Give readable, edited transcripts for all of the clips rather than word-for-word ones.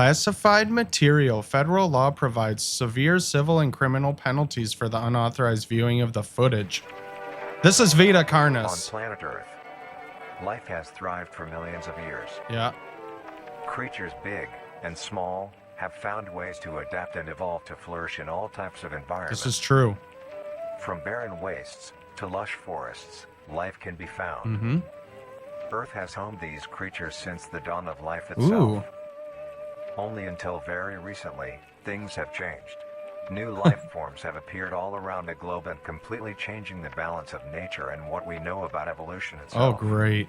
Classified material. Federal law provides severe civil and criminal penalties for the unauthorized viewing of the footage. This is Vita On Carnis. planet Earth, life has thrived for millions of years. Yeah. Creatures big and small have found ways to adapt and evolve to flourish in all types of environments. This is true. From barren wastes to lush forests, life can be found. Mm-hmm. Earth has homed these creatures since the dawn of life Ooh. itself. Only until very recently, things have changed. New life forms have appeared all around the globe and completely changing the balance of nature and what we know about evolution Oh, itself. great.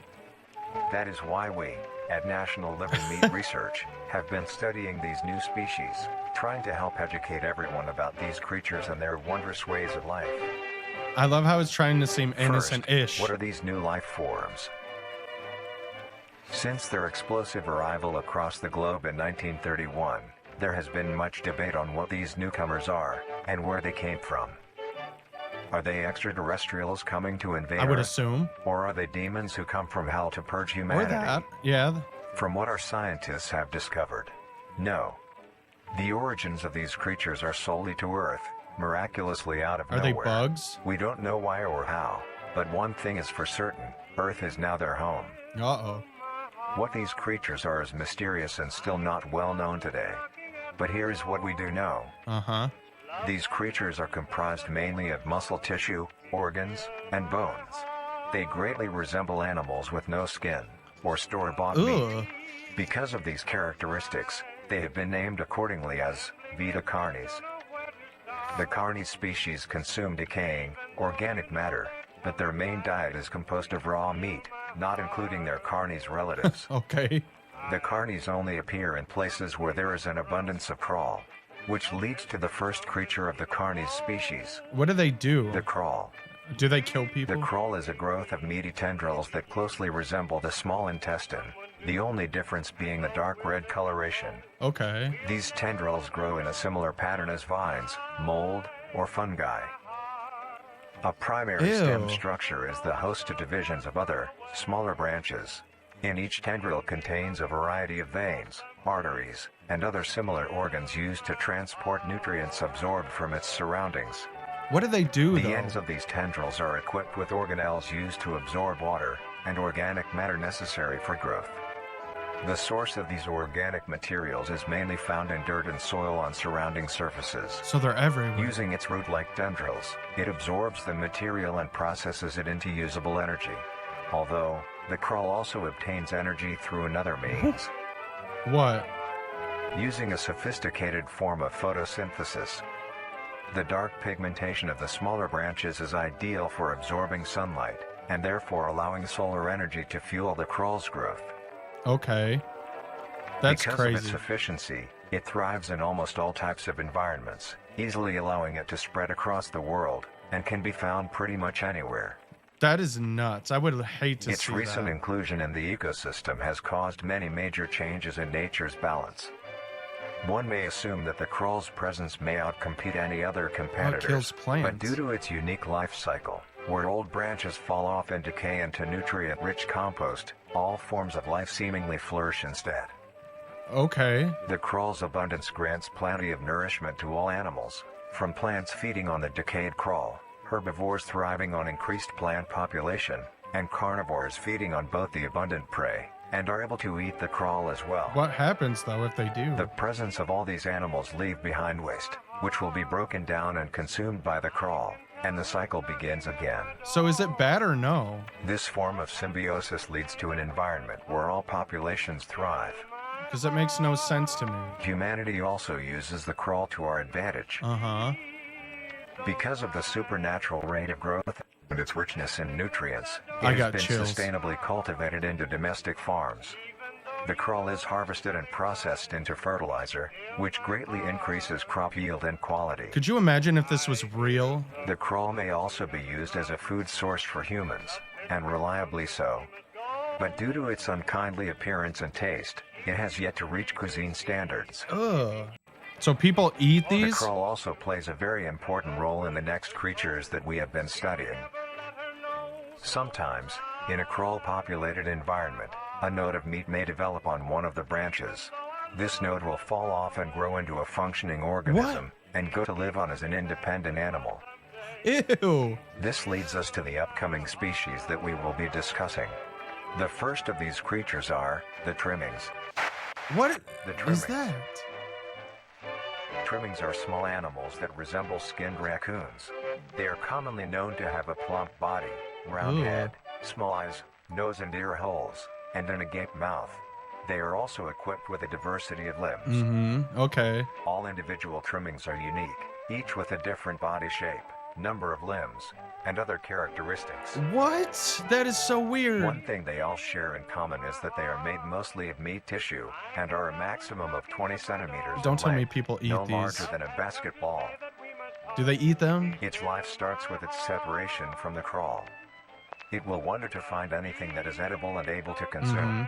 That is why we, at National Living Meat Research, have been studying these new species, trying to help educate everyone about these creatures and their wondrous ways of life. I love how it's trying to seem innocent-ish. What are these new life forms? Since their explosive arrival across the globe in 1931, there has been much debate on what these newcomers are, and where they came from. Are they extraterrestrials coming to invade I would Earth? assume. Or are they demons who come from hell to purge Or humanity? that. Yeah. From what our scientists have discovered, no. The origins of these creatures are solely to Earth, miraculously out of Are they nowhere. bugs? We don't know why or how, but one thing is for certain, Earth is now their home. Uh-oh. What these creatures are is mysterious and still not well known today. But here is what we do know. Uh-huh. These creatures are comprised mainly of muscle tissue, organs, and bones. They greatly resemble animals with no skin, or store-bought meat. Ugh. Because of these characteristics, they have been named accordingly as Vita Carnis. The Carnis species consume decaying, organic matter, but their main diet is composed of raw meat, not including their Carnis relatives. Okay. The Carnis only appear in places where there is an abundance of crawl, which leads to the first creature of the Carnis species, What do they do? the crawl. Do they kill The people? crawl is a growth of meaty tendrils that closely resemble the small intestine, the only difference being the dark red coloration. Okay. These tendrils grow in a similar pattern as vines, mold, or fungi. A primary stem Ew. structure is the host to divisions of other, smaller branches. In each tendril contains a variety of veins, arteries, and other similar organs used to transport nutrients absorbed from its surroundings. What do they do, The though? ends of these tendrils are equipped with organelles used to absorb water and organic matter necessary for growth. The source of these organic materials is mainly found in dirt and soil on surrounding surfaces. So they're everywhere. Using its root-like tendrils, it absorbs the material and processes it into usable energy. Although, the crawl also obtains energy through another means, What? using a sophisticated form of photosynthesis. The dark pigmentation of the smaller branches is ideal for absorbing sunlight, and therefore allowing solar energy to fuel the crawl's growth. Okay. That's Because of its crazy. efficiency, it thrives in almost all types of environments, easily allowing it to spread across the world, and can be found pretty much anywhere. That is nuts. I would hate to Its see recent that. inclusion in the ecosystem has caused many major changes in nature's balance. One may assume that the crawl's presence may outcompete any other competitors, kills plants. but due to its unique life cycle, where old branches fall off and decay into nutrient-rich compost, all forms of life seemingly flourish instead. Okay. The crawl's abundance grants plenty of nourishment to all animals, from plants feeding on the decayed crawl, herbivores thriving on increased plant population, and carnivores feeding on both the abundant prey, and are able to eat the crawl as well. What happens, though, if they do? The presence of all these animals leave behind waste, which will be broken down and consumed by the crawl, and the cycle begins again. So is it bad or no? This form of symbiosis leads to an environment where all populations thrive. Because it makes no sense to me. Humanity also uses the crawl to our advantage. Uh-huh. Because of the supernatural rate of growth and its richness in nutrients, I it got has been chills. sustainably cultivated into domestic farms. The crawl is harvested and processed into fertilizer, which greatly increases crop yield and quality. Could you imagine if this was real? The crawl may also be used as a food source for humans, and reliably so. But due to its unkindly appearance and taste, it has yet to reach cuisine standards. Ugh. So people eat The these? crawl also plays a very important role in the next creatures that we have been studying. Sometimes, in a crawl-populated environment, a node of meat may develop on one of the branches. This node will fall off and grow into a functioning organism and go to live on as an independent animal. Ew. This leads us to the upcoming species that we will be discussing. The first of these creatures are the trimmings. What The is trimmings. that? Trimmings are small animals that resemble skinned raccoons. They are commonly known to have a plump body, round Ooh. head, small eyes, nose and ear holes, and an agape mouth. They are also equipped with a diversity of limbs. Mm-hmm. Okay. All individual trimmings are unique, each with a different body shape, number of limbs, and other characteristics. What? That is so weird. One thing they all share in common is that they are made mostly of meat tissue and are a maximum of 20 centimeters Don't in tell me length, people eat no these. larger than a basketball. Do they eat them? Its life starts with its separation from the crawl. It will wonder to find anything that is edible and able to consume.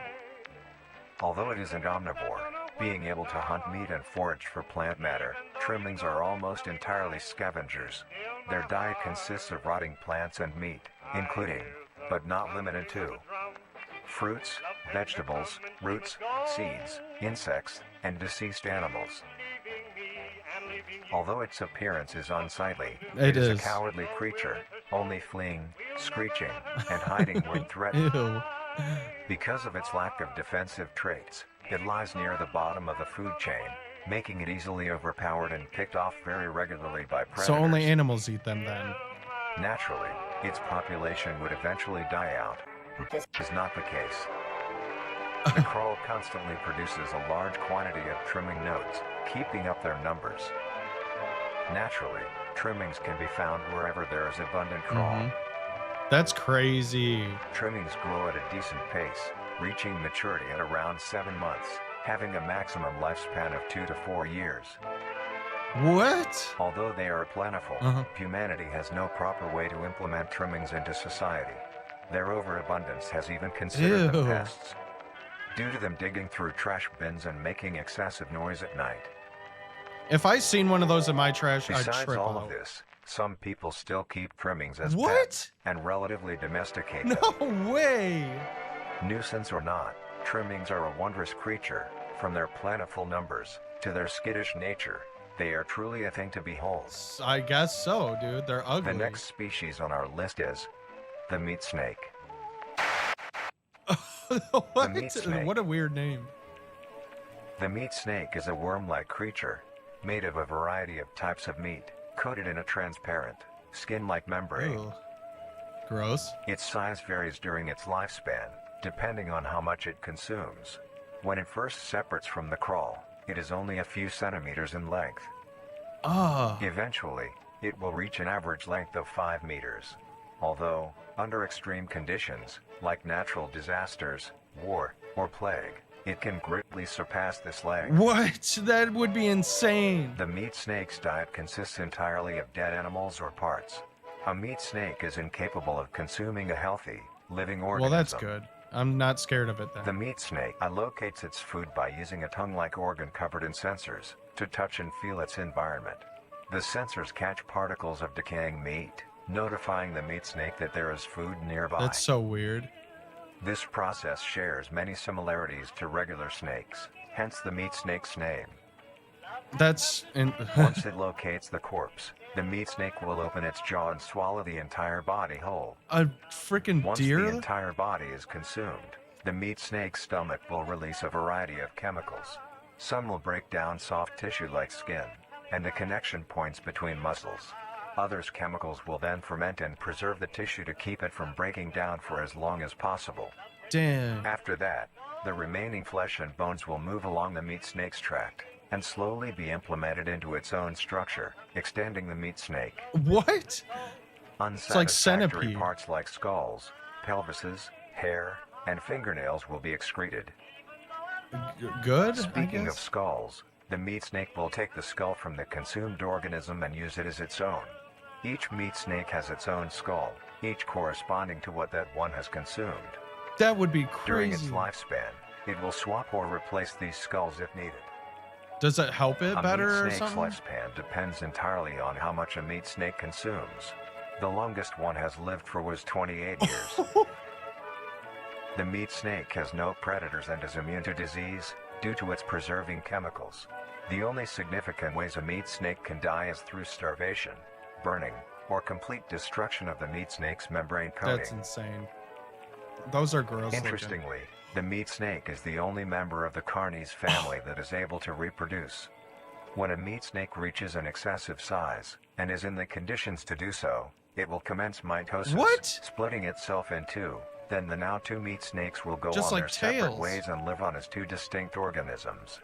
Although it is an omnivore, being able to hunt meat and forage for plant matter, trimmings are almost entirely scavengers. Their diet consists of rotting plants and meat, including, but not limited to, fruits, vegetables, roots, seeds, insects, and deceased animals. Although its appearance is unsightly, It is is. a cowardly creature, only fleeing, screeching, and hiding when threatened. Ew. Because of its lack of defensive traits, it lies near the bottom of the food chain, making it easily overpowered and picked off very regularly by predators. So only animals eat them then. Naturally, its population would eventually die out. This is not the case. The crawl constantly produces a large quantity of trimming nodes, keeping up their numbers. Naturally, trimmings can be found wherever there is abundant crawl. That's crazy. Trimmings grow at a decent pace, reaching maturity at around 7 months, having a maximum lifespan of 2 to 4 years. What? Although they are plentiful, humanity has no proper way to implement trimmings into society. Their overabundance has even considered them Ew. pests, due to them digging through trash bins and making excessive noise at night. If I seen one of those in my trash, I'd Besides trip all out. of this, some people still keep trimmings as What? pets and relatively domesticate them. No way. Nuisance or not, trimmings are a wondrous creature. From their plentiful numbers to their skittish nature, they are truly a thing to behold. I guess so, dude. They're ugly. The next species on our list is the meat snake. What? meat snake. What a weird name. The meat snake is a worm-like creature, made of a variety of types of meat, coated in a transparent, skin-like membrane. Ew. Gross. Its size varies during its lifespan, depending on how much it consumes. When it first separates from the crawl, it is only a few centimeters in length. Eventually, it will reach an average length of 5 meters. Although, under extreme conditions, like natural disasters, war, or plague, it can greatly surpass this length. What? That would be insane. The meat snake's diet consists entirely of dead animals or parts. A meat snake is incapable of consuming a healthy, living organism. Well, that's good. I'm not scared of it then. The meat snake allocates its food by using a tongue-like organ covered in sensors to touch and feel its environment. The sensors catch particles of decaying meat, notifying the meat snake that there is food nearby. That's so weird. This process shares many similarities to regular snakes, hence the meat snake's name. That's Once it locates the corpse, the meat snake will open its jaw and swallow the entire body whole. a freaking Once deer. the entire body is consumed, the meat snake's stomach will release a variety of chemicals. Some will break down soft tissue like skin, and the connection points between muscles. Others chemicals will then ferment and preserve the tissue to keep it from breaking down for as long as possible. Damn. After that, the remaining flesh and bones will move along the meat snake's tract, and slowly be implemented into its own structure, extending the meat snake. What? Unsatisfactory like centipede. parts like skulls, pelvises, hair, and fingernails will be excreted. Good. I Speaking of guess. skulls, the meat snake will take the skull from the consumed organism and use it as its own. Each meat snake has its own skull, each corresponding to what that one has consumed. That would be During its crazy. lifespan, it will swap or replace these skulls if needed. Does it help it A better or meat snake's something? lifespan depends entirely on how much a meat snake consumes. The longest one has lived for was 28 years. The meat snake has no predators and is immune to disease, due to its preserving chemicals. The only significant ways a meat snake can die is through starvation, burning, or complete destruction of the meat snake's membrane coating. That's insane. Those are gross. Interestingly, the meat snake is the only member of the Carnis family that is able to reproduce. When a meat snake reaches an excessive size, and is in the conditions to do so, it will commence mitosis, splitting itself in two. Then the now two meat snakes will go on their separate ways and live on as two distinct organisms.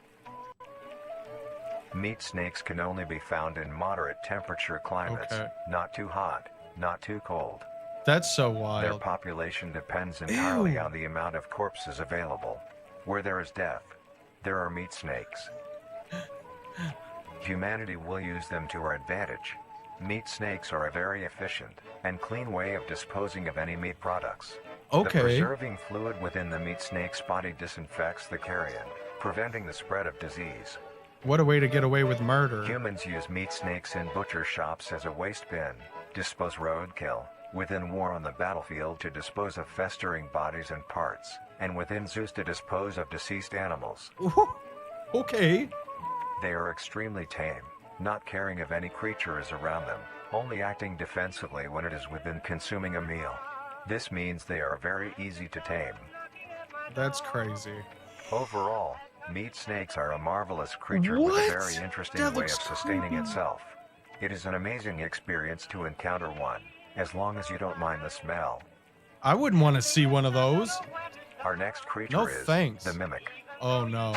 Meat snakes can only be found in moderate temperature climates, not too hot, not too cold. That's so wild. Their population depends entirely on the amount of corpses available. Where there is death, there are meat snakes. Humanity will use them to our advantage. Meat snakes are a very efficient and clean way of disposing of any meat products. The preserving fluid within the meat snake's body disinfects the carrion, preventing the spread of disease. What a way to get away with murder. Humans use meat snakes in butcher shops as a waste bin, dispose roadkill, within war on the battlefield to dispose of festering bodies and parts, and within zoos to dispose of deceased animals. Okay. They are extremely tame, not caring if any creature is around them, only acting defensively when it is within consuming a meal. This means they are very easy to tame. That's crazy. Overall, meat snakes are a marvelous creature with a very interesting way of sustaining itself. It is an amazing experience to encounter one, as long as you don't mind the smell. I wouldn't want to see one of those. Our next creature is the mimic. Oh no.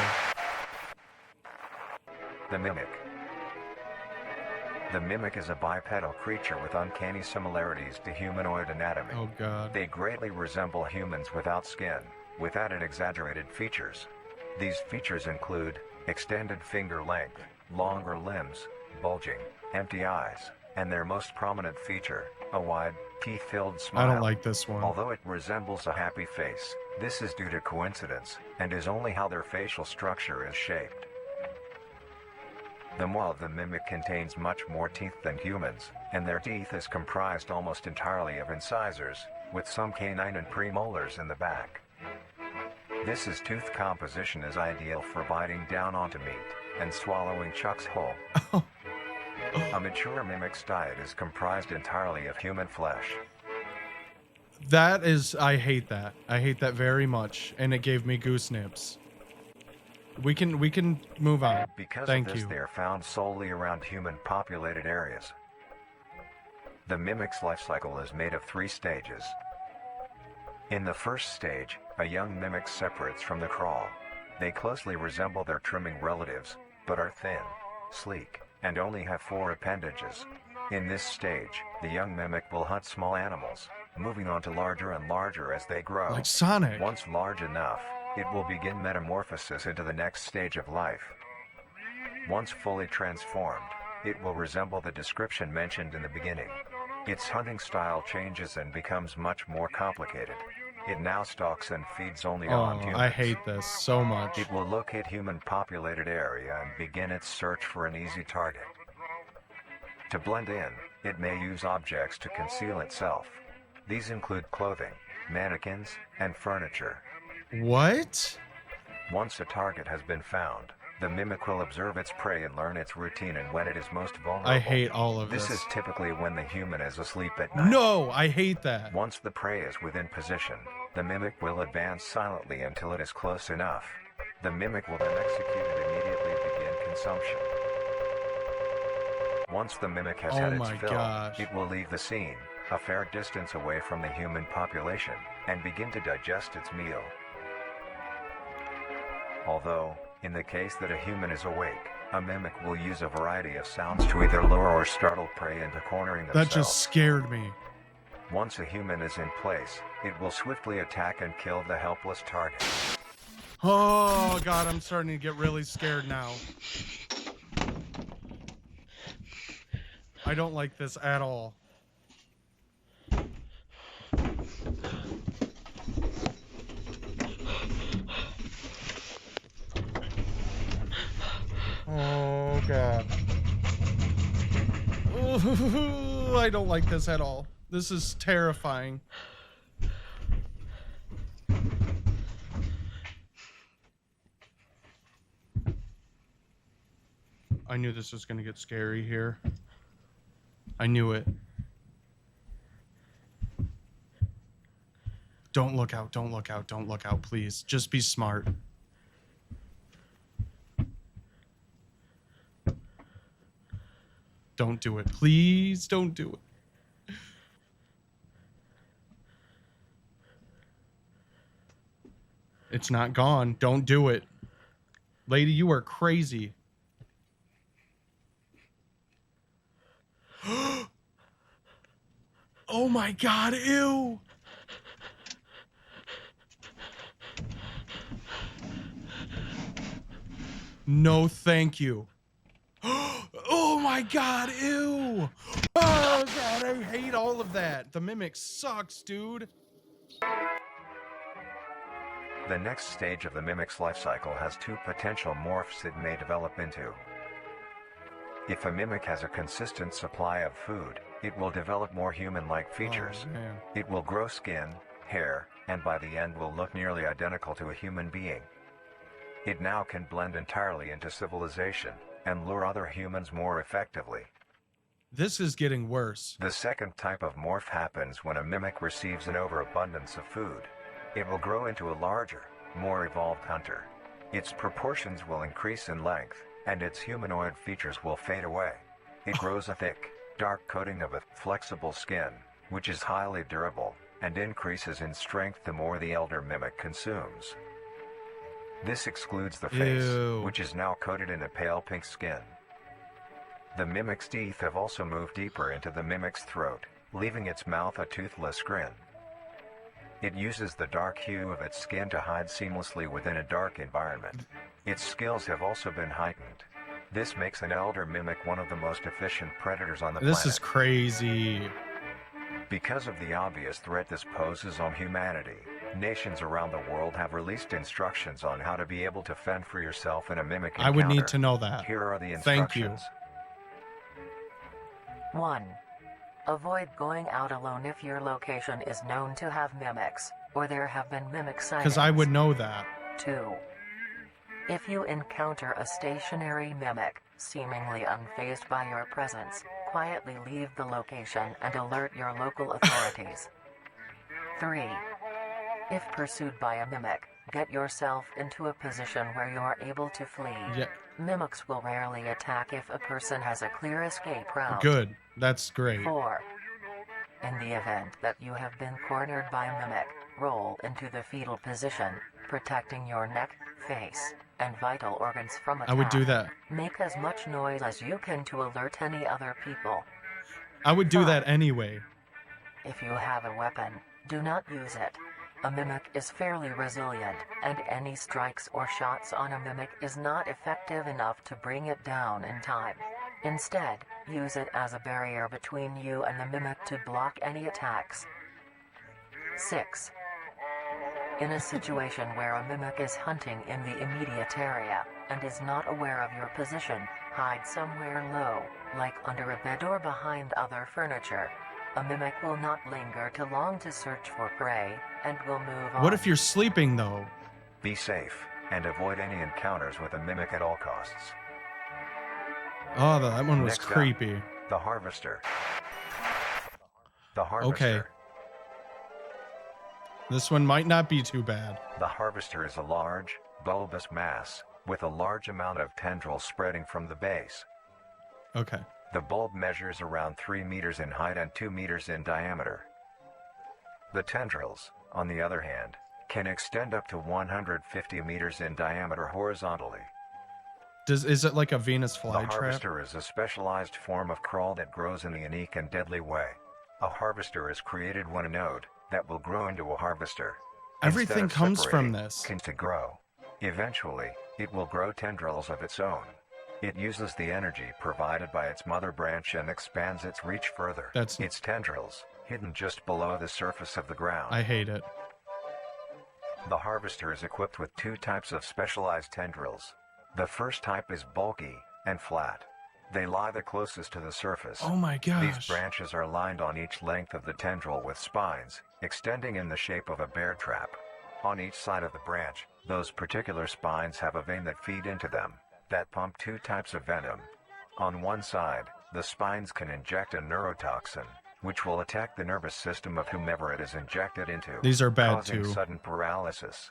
The mimic. The mimic is a bipedal creature with uncanny similarities to humanoid anatomy. Oh god. They greatly resemble humans without skin, with added exaggerated features. These features include extended finger length, longer limbs, bulging, empty eyes, and their most prominent feature, a wide, teeth-filled smile. I don't like this one. Although it resembles a happy face, this is due to coincidence, and is only how their facial structure is shaped. The maw of the mimic contains much more teeth than humans, and their teeth is comprised almost entirely of incisors, with some canine and premolars in the back. This tooth composition is ideal for biting down onto meat and swallowing chunks whole. A mature mimic's diet is comprised entirely of human flesh. That is, I hate that. I hate that very much, and it gave me goosebumps. We can move on. Because of this, they are found solely around human-populated areas. The mimic's life cycle is made of 3 stages. In the first stage, a young mimic separates from the crawl. They closely resemble their trimming relatives, but are thin, sleek, and only have 4 appendages. In this stage, the young mimic will hunt small animals, moving on to larger and larger as they grow. Like Sonic. Once large enough, it will begin metamorphosis into the next stage of life. Once fully transformed, it will resemble the description mentioned in the beginning. Its hunting style changes and becomes much more complicated. It now stalks and feeds only on humans. I hate this so much. It will locate human-populated area and begin its search for an easy target. To blend in, it may use objects to conceal itself. These include clothing, mannequins, and furniture. What? Once a target has been found, the mimic will observe its prey and learn its routine and when it is most vulnerable. I hate all of this. This is typically when the human is asleep at night. No, I hate that. Once the prey is within position, the mimic will advance silently until it is close enough. The mimic will then execute and immediately begin consumption. Once the mimic has had its fill, it will leave the scene, a fair distance away from the human population, and begin to digest its meal. Although, in the case that a human is awake, a mimic will use a variety of sounds to either lure or startle prey into cornering themselves. That just scared me. Once a human is in place, it will swiftly attack and kill the helpless target. Oh god, I'm starting to get really scared now. I don't like this at all. Oh god. Ooh, I don't like this at all. This is terrifying. I knew this was going to get scary here. I knew it. Don't look out, don't look out, don't look out, please. Just be smart. Don't do it. Please don't do it. It's not gone. Don't do it. Lady, you are crazy. Oh my god, ew! No, thank you. Oh my god, ew! Oh god, I hate all of that. The Mimic sucks, dude. The next stage of the Mimic's life cycle has two potential morphs it may develop into. If a Mimic has a consistent supply of food, it will develop more human-like features. Oh, man. It will grow skin, hair, and by the end will look nearly identical to a human being. It now can blend entirely into civilization and lure other humans more effectively. This is getting worse. The second type of morph happens when a Mimic receives an overabundance of food. It will grow into a larger, more evolved hunter. Its proportions will increase in length, and its humanoid features will fade away. It grows a thick, dark coating of a flexible skin, which is highly durable, and increases in strength the more the elder Mimic consumes. This excludes the face, Ew. which is now coated in a pale pink skin. The Mimic's teeth have also moved deeper into the Mimic's throat, leaving its mouth a toothless grin. It uses the dark hue of its skin to hide seamlessly within a dark environment. Its skills have also been heightened. This makes an elder Mimic one of the most efficient predators on the planet. This is crazy. Because of the obvious threat this poses on humanity, nations around the world have released instructions on how to be able to fend for yourself in a Mimic encounter. I would need to know that. Here are the Thank you. instructions. 1. Avoid going out alone if your location is known to have mimics, or there have been mimic sightings. Because I would know that. 2. If you encounter a stationary mimic, seemingly unfazed by your presence, quietly leave the location and alert your local authorities. 3. If pursued by a mimic, get yourself into a position where you are able to flee. Yeah. Mimics will rarely attack if a person has a clear escape route. Good. That's great. 4. In the event that you have been cornered by a mimic, roll into the fetal position, protecting your neck, face, and vital organs from attack. I would do that. Make as much noise as you can to alert any other people. I would do 5. that anyway. If you have a weapon, do not use it. A mimic is fairly resilient, and any strikes or shots on a mimic is not effective enough to bring it down in time. Instead, use it as a barrier between you and the mimic to block any attacks. 6. In a situation where a mimic is hunting in the immediate area, and is not aware of your position, hide somewhere low, like under a bed or behind other furniture. A mimic will not linger too long to search for prey, and will move on. What if you're sleeping, though? Be safe, and avoid any encounters with a Mimic at all costs. Oh, that one was Next up, creepy. The Harvester. The Harvester. Okay. This one might not be too bad. The Harvester is a large, bulbous mass, with a large amount of tendrils spreading from the base. Okay. The bulb measures around 3 meters in height and 2 meters in diameter. The tendrils, on the other hand, can extend up to 150 meters in diameter horizontally. Is it like a Venus The flytrap? harvester is a specialized form of crawl that grows in a unique and deadly way. A harvester is created when a node that will grow into a harvester. Everything instead of comes from separating, this. Can to grow. Eventually, it will grow tendrils of its own. It uses the energy provided by its mother branch and expands its reach further. That's- its tendrils, hidden just below the surface of the ground. I hate it. The harvester is equipped with 2 types of specialized tendrils. The first type is bulky and flat. They lie the closest to the surface. Oh my These gosh. branches are lined on each length of the tendril with spines, extending in the shape of a bear trap. On each side of the branch, those particular spines have a vein that feed into them, that pump 2 types of venom, On one side, the spines can inject a neurotoxin, which will attack the nervous system of whomever it is injected into, These are bad causing too. sudden paralysis.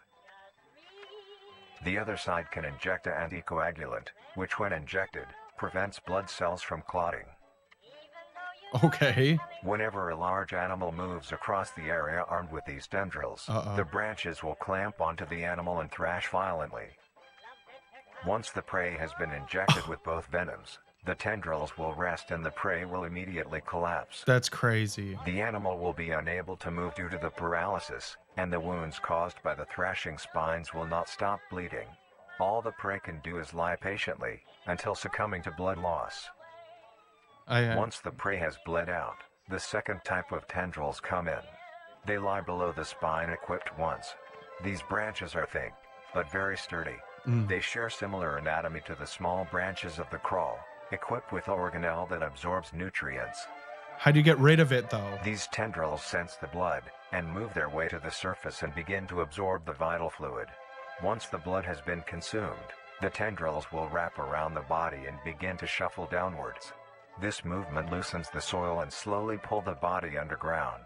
The other side can inject an anticoagulant, which when injected, prevents blood cells from clotting. Okay. Whenever a large animal moves across the area armed with these tendrils, the branches will clamp onto the animal and thrash violently. Once the prey has been injected with both venoms, the tendrils will rest and the prey will immediately collapse. That's crazy. The animal will be unable to move due to the paralysis, and the wounds caused by the thrashing spines will not stop bleeding. All the prey can do is lie patiently, until succumbing to blood loss. Once the prey has bled out, the second type of tendrils come in. They lie below the spine equipped once. These branches are thick, but very sturdy. They share similar anatomy to the small branches of the crawl, equipped with organelle that absorbs nutrients. How do you get rid of it though? These tendrils sense the blood, and move their way to the surface and begin to absorb the vital fluid. Once the blood has been consumed, the tendrils will wrap around the body and begin to shuffle downwards. This movement loosens the soil and slowly pull the body underground.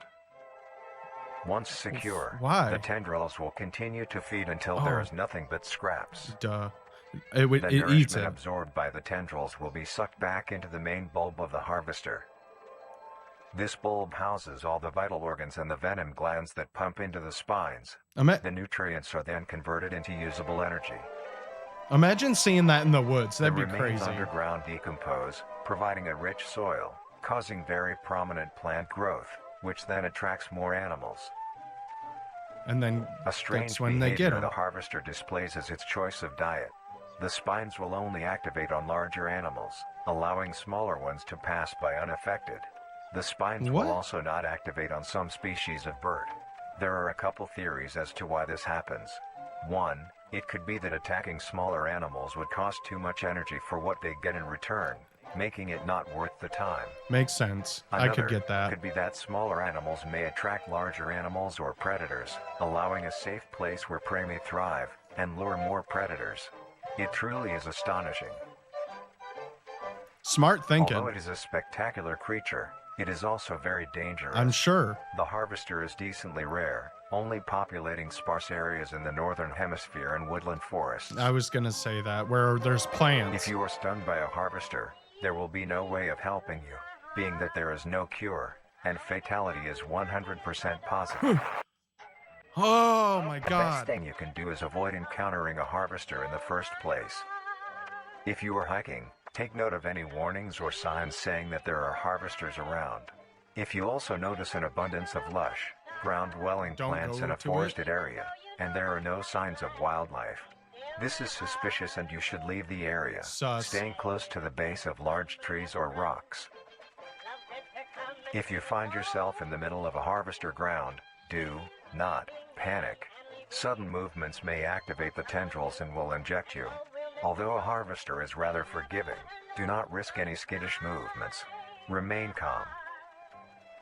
Once secure, the tendrils will continue to feed until there is nothing but scraps. Duh. The It eats nourishment it. absorbed by the tendrils will be sucked back into the main bulb of the harvester. This bulb houses all the vital organs and the venom glands that pump into the spines. The nutrients are then converted into usable energy. Imagine seeing that in the woods. That'd be The remains crazy. underground decompose, providing a rich soil, causing very prominent plant growth, which then attracts more animals. And then A strange that's when they get behavior them. the harvester displays as its choice of diet. The spines will only activate on larger animals, allowing smaller ones to pass by unaffected. The spines What? will also not activate on some species of bird. There are a couple theories as to why this happens. One, it could be that attacking smaller animals would cost too much energy for what they get in return, making it not worth the time. Makes sense. I could Another get that. could be that smaller animals may attract larger animals or predators, allowing a safe place where prey may thrive, and lure more predators. It truly is astonishing. Smart thinking. Although it is a spectacular creature, it is also very dangerous. I'm sure. The harvester is decently rare, only populating sparse areas in the northern hemisphere and woodland forests. I was gonna say that, where there's plants. If you are stung by a harvester, there will be no way of helping you, being that there is no cure, and fatality is 100% positive. Oh my The best god. thing you can do is avoid encountering a harvester in the first place. If you are hiking, take note of any warnings or signs saying that there are harvesters around. If you also notice an abundance of lush, ground-dwelling Don't plants go in a to forested area, and there are no signs of wildlife, this is suspicious and you should leave the area, Sus. staying close to the base of large trees or rocks. If you find yourself in the middle of a harvester ground, do not panic. Sudden movements may activate the tendrils and will inject you. Although a harvester is rather forgiving, do not risk any skittish movements. Remain calm.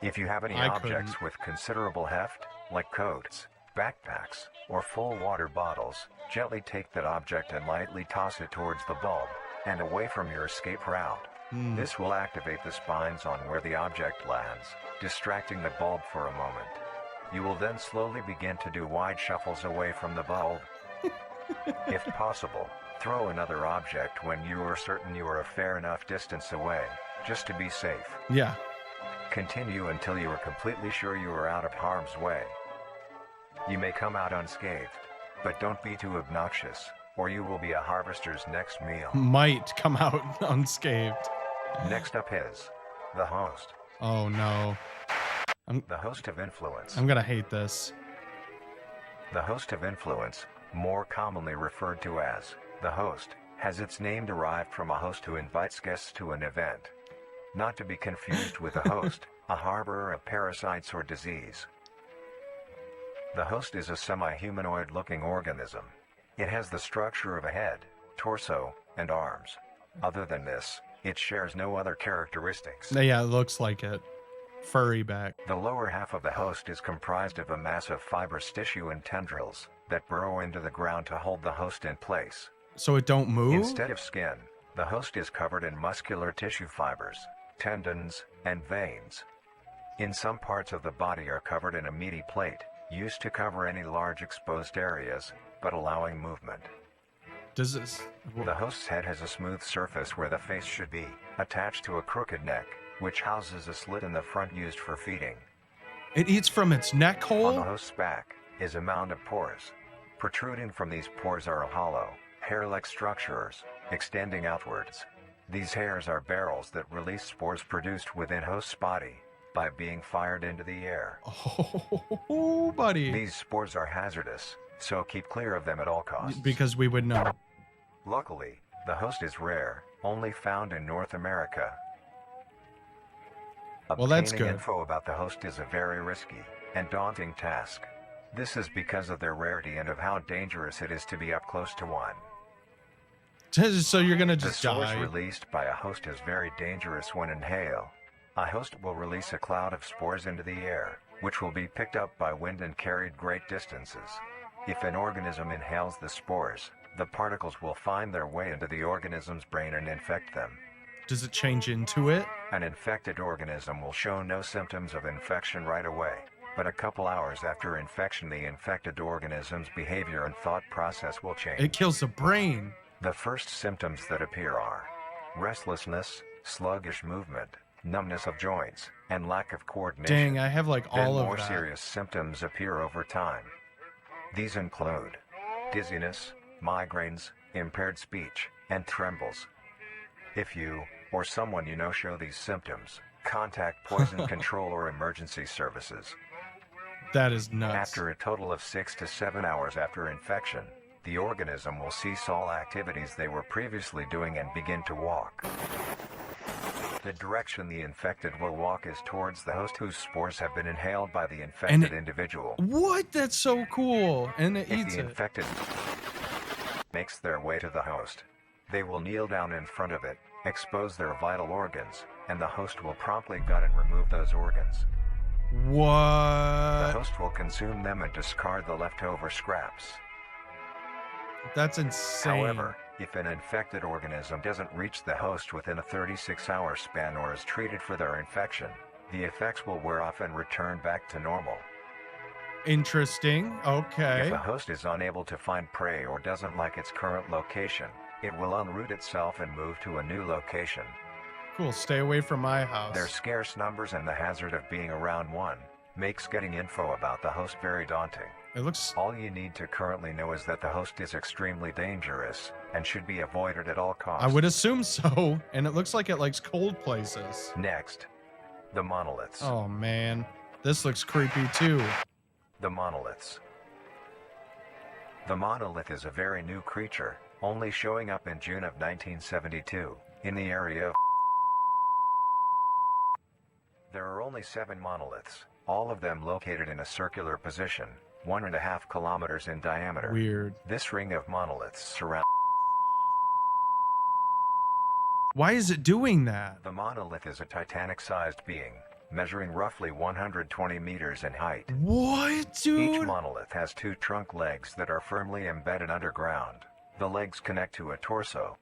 If you have any I objects couldn't. with considerable heft, like coats, backpacks, or full water bottles, gently take that object and lightly toss it towards the bulb, and away from your escape route. This will activate the spines on where the object lands, distracting the bulb for a moment. You will then slowly begin to do wide shuffles away from the bulb. If possible, throw another object when you are certain you are a fair enough distance away, just to be safe. Yeah. Continue until you are completely sure you are out of harm's way. You may come out unscathed, but don't be too obnoxious, or you will be a harvester's next meal. Might come out unscathed. Next up is the host. Oh no. The host of influence. I'm gonna hate this. The host of influence, more commonly referred to as the host, has its name derived from a host who invites guests to an event. Not to be confused with a host, a harborer of parasites or disease. The host is a semi-humanoid looking organism. It has the structure of a head, torso, and arms. Other than this, it shares no other characteristics. Yeah, it looks like it. Furry back. The lower half of the host is comprised of a mass of fibrous tissue and tendrils that burrow into the ground to hold the host in place. So it don't move? Instead of skin, The host is covered in muscular tissue fibers, tendons, and veins. In some parts of the body are covered in a meaty plate, used to cover any large exposed areas, but allowing movement. Does this... The host's head has a smooth surface where the face should be, attached to a crooked neck, which houses a slit in the front used for feeding. It eats from its neck On the hole? host's back is a mound of pores. Protruding from these pores are hollow, hair-like structures, extending outwards. These hairs are barrels that release spores produced within host's body by being fired into the air. Oh, buddy. These spores are hazardous, so keep clear of them at all costs. Because we would know. Luckily, the host is rare, only found in North America. Well, that's Obtaining good. info about the host is a very risky and daunting task. This is because of their rarity and of how dangerous it is to be up close to one. So you're gonna The just source die. released by a host is very dangerous when inhaled. A host will release a cloud of spores into the air, which will be picked up by wind and carried great distances. If an organism inhales the spores, the particles will find their way into the organism's brain and infect them. Does it change into it? An infected organism will show no symptoms of infection right away, but a couple hours after infection the infected organism's behavior and thought process will change. It kills the brain. The first symptoms that appear are restlessness, sluggish movement, numbness of joints, and lack of coordination. Dang, I have like Then all of more that. serious symptoms appear over time. These include dizziness, migraines, impaired speech, and trembles. If you, or someone you know show these symptoms, contact poison control or emergency services. That is nuts. After a total of 6 to 7 hours after infection, the organism will cease all activities they were previously doing and begin to walk. The direction the infected will walk is towards the host whose spores have been inhaled by the infected individual. What? That's so cool. And it If eats the it. infected makes their way to the host, they will kneel down in front of it, expose their vital organs, and the host will promptly gut and remove those organs. The What? host will consume them and discard the leftover scraps. That's insane. However, if an infected organism doesn't reach the host within a 36-hour span or is treated for their infection, the effects will wear off and return back to normal. Interesting. If Okay. a host is unable to find prey or doesn't like its current location, it will unroot itself and move to a new location. Cool. Stay away from my house. Their scarce numbers and the hazard of being around one makes getting info about the host very daunting. It looks... All you need to currently know is that the host is extremely dangerous and should be avoided at all costs. I would assume so. And it looks like it likes cold places. Next, the monoliths. Oh, man. This looks creepy, too. The monoliths. The monolith is a very new creature, only showing up in June of 1972, in the area of... There are only 7 monoliths, all of them located in a circular position, 1.5 kilometers in diameter. Weird. This ring of monoliths surrounds... Why is it doing that? The monolith is a Titanic-sized being, measuring roughly 120 meters in height. What, dude? Each monolith has 2 trunk legs that are firmly embedded underground. The legs connect to a torso.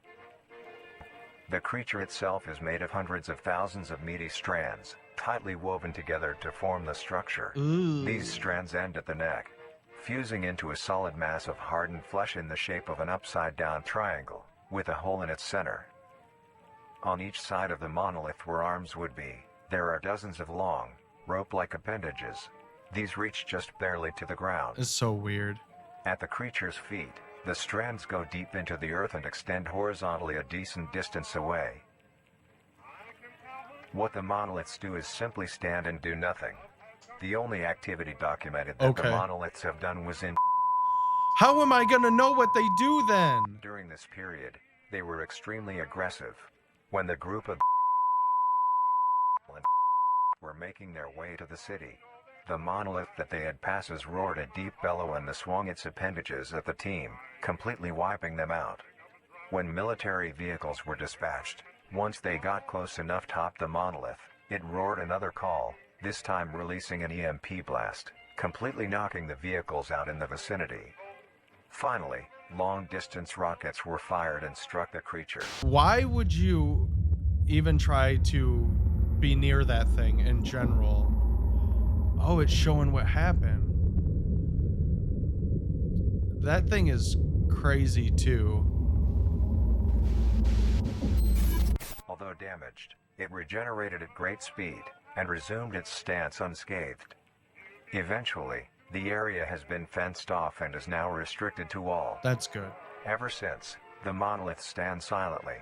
The creature itself is made of hundreds of thousands of meaty strands, tightly woven together to form the structure. Ooh. These strands end at the neck, fusing into a solid mass of hardened flesh in the shape of an upside-down triangle, with a hole in its center. On each side of the monolith where arms would be, there are dozens of long, rope-like appendages. These reach just barely to the ground. It's so weird. At the creature's feet, the strands go deep into the earth and extend horizontally a decent distance away. What the monoliths do is simply stand and do nothing. The only activity documented that the Okay. monoliths have done was in... How am I gonna know what they do then? During this period, they were extremely aggressive. When the group of were making their way to the city, the monolith that they had passes roared a deep bellow and swung its appendages at the team, completely wiping them out. When military vehicles were dispatched, once they got close enough top the monolith, it roared another call, this time releasing an EMP blast, completely knocking the vehicles out in the vicinity. Finally, long-distance rockets were fired and struck the creature. Why would you even try to be near that thing in general? Oh, it's showing what happened. That thing is crazy too. Although damaged, it regenerated at great speed and resumed its stance unscathed. Eventually, the area has been fenced off and is now restricted to all. That's good. Ever since, the monolith stands silently,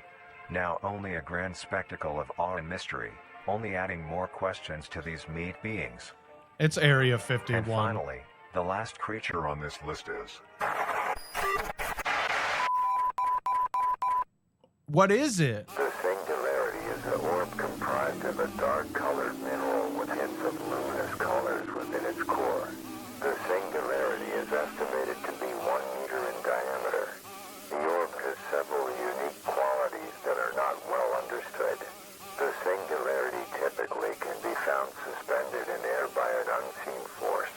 now only a grand spectacle of awe and mystery, only adding more questions to these meat beings. It's Area 51. And finally, the last creature on this list is... What is it? The singularity is an orb comprised of a dark-colored mineral with hints of luminous colors within its core. The singularity is estimated to be 1 meter in diameter. The orb has several unique qualities that are not well understood. The singularity typically can be found suspended in air by an unseen force.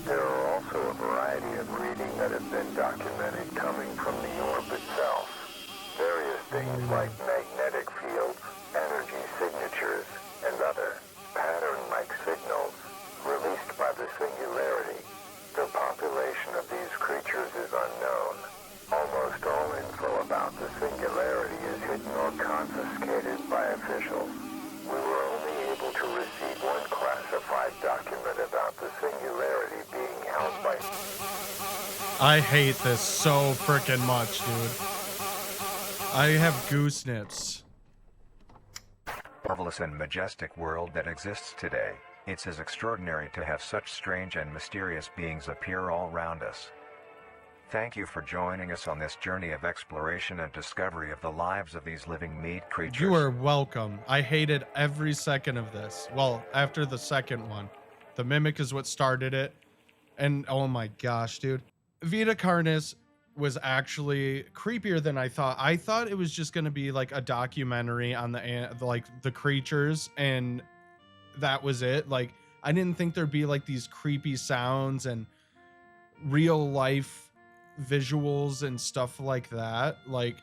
There are also a variety of readings that have been documented coming from the orb itself. Various things like magnetic fields, energy signatures, and other pattern-like signals released by the singularity. The population of these creatures is unknown. Almost all info about the singularity is hidden or confiscated by officials. We were only able to receive one classified document about the singularity being held by... I hate this so freaking much, dude. I have goose nips. Marvelous and majestic world that exists today. It's as extraordinary to have such strange and mysterious beings appear all around us. Thank you for joining us on this journey of exploration and discovery of the lives of these living meat creatures. You are welcome. I hated every second of this. Well, after the second one. The Mimic is what started it. And oh my gosh, dude. Vita Carnis was actually creepier than I thought. I thought it was just going to be like a documentary on the creatures, and that was it. Like, I didn't think there'd be like these creepy sounds and real life visuals and stuff like that. Like,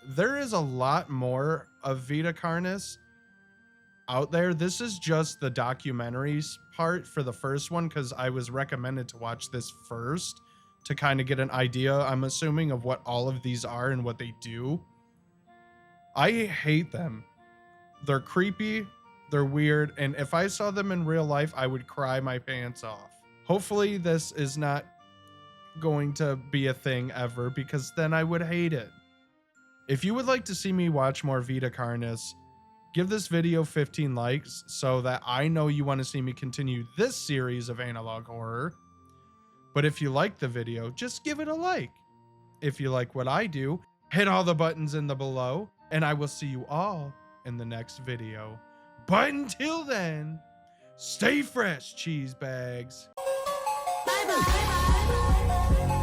there is a lot more of Vita Carnis out there. This is just the documentaries part for the first one, because I was recommended to watch this first to kind of get an idea, I'm assuming, of what all of these are and what they do. I hate them. They're creepy, they're weird, and if I saw them in real life, I would cry my pants off. Hopefully this is not going to be a thing ever, because then I would hate it. If you would like to see me watch more Vita Carnis, give this video 15 likes so that I know you want to see me continue this series of analog horror. But if you like the video, just give it a like. If you like what I do, hit all the buttons in the below, and I will see you all in the next video. But until then, stay fresh, cheese bags. Bye bye.